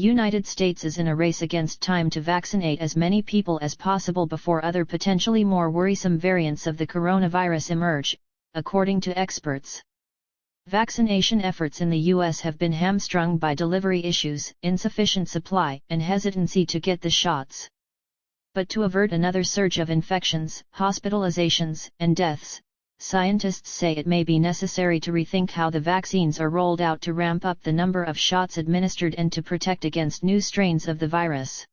United States is in a race against time to vaccinate as many people as possible before other potentially more worrisome variants of the coronavirus emerge, according to experts. Vaccination efforts in the U.S. have been hamstrung by delivery issues, insufficient supply, and hesitancy to get the shots. But to avert another surge of infections, hospitalizations, and deaths, scientists say it may be necessary to rethink how the vaccines are rolled out to ramp up the number of shots administered and to protect against new strains of the virus.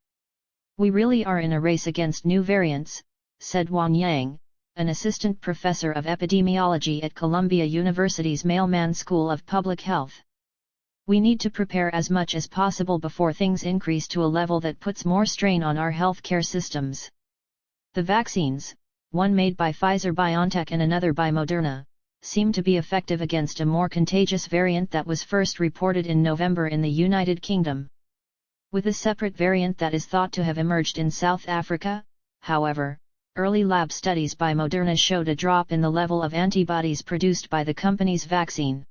"We really are in a race against new variants," said Wang Yang, an assistant professor of epidemiology at Columbia University's Mailman School of Public Health. "We need to prepare as much as possible before things increase to a level that puts more strain on our healthcare systems." The vaccines, one made by Pfizer-BioNTech and another by Moderna, seem to be effective against a more contagious variant that was first reported in November in the United Kingdom. With a separate variant that is thought to have emerged in South Africa, however, early lab studies by Moderna showed a drop in the level of antibodies produced by the company's vaccine.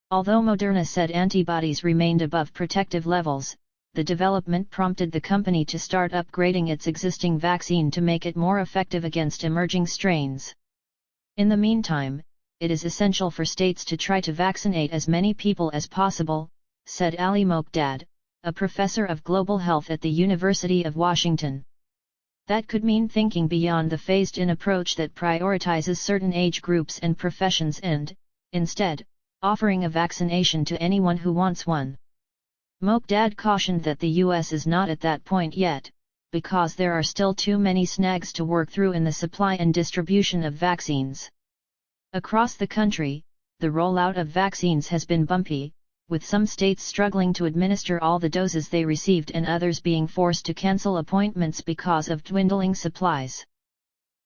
Although Moderna said antibodies remained above protective levels, the development prompted the company to start upgrading its existing vaccine to make it more effective against emerging strains. In the meantime, it is essential for states to try to vaccinate as many people as possible, said Ali Mokdad, a professor of global health at the University of Washington. That could mean thinking beyond the phased-in approach that prioritizes certain age groups and professions and, instead, offering a vaccination to anyone who wants one. Mokdad cautioned that the U.S. is not at that point yet, because there are still too many snags to work through in the supply and distribution of vaccines. Across the country, the rollout of vaccines has been bumpy, with some states struggling to administer all the doses they received and others being forced to cancel appointments because of dwindling supplies.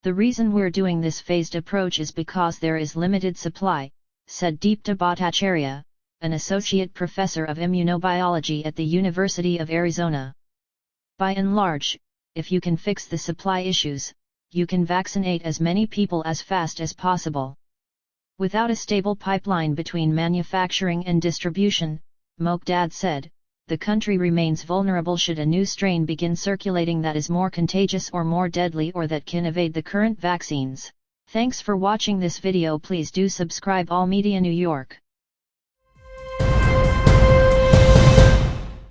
"The reason we're doing this phased approach is because there is limited supply," said Deepta Bhattacharya, an associate professor of immunobiology at the University of Arizona. "By and large, if you can fix the supply issues, you can vaccinate as many people as fast as possible. Without a stable pipeline between manufacturing and distribution," Mokdad said, "the country remains vulnerable should a new strain begin circulating that is more contagious or more deadly or that can evade the current vaccines." Thanks for watching this video. Please do subscribe All Media New York.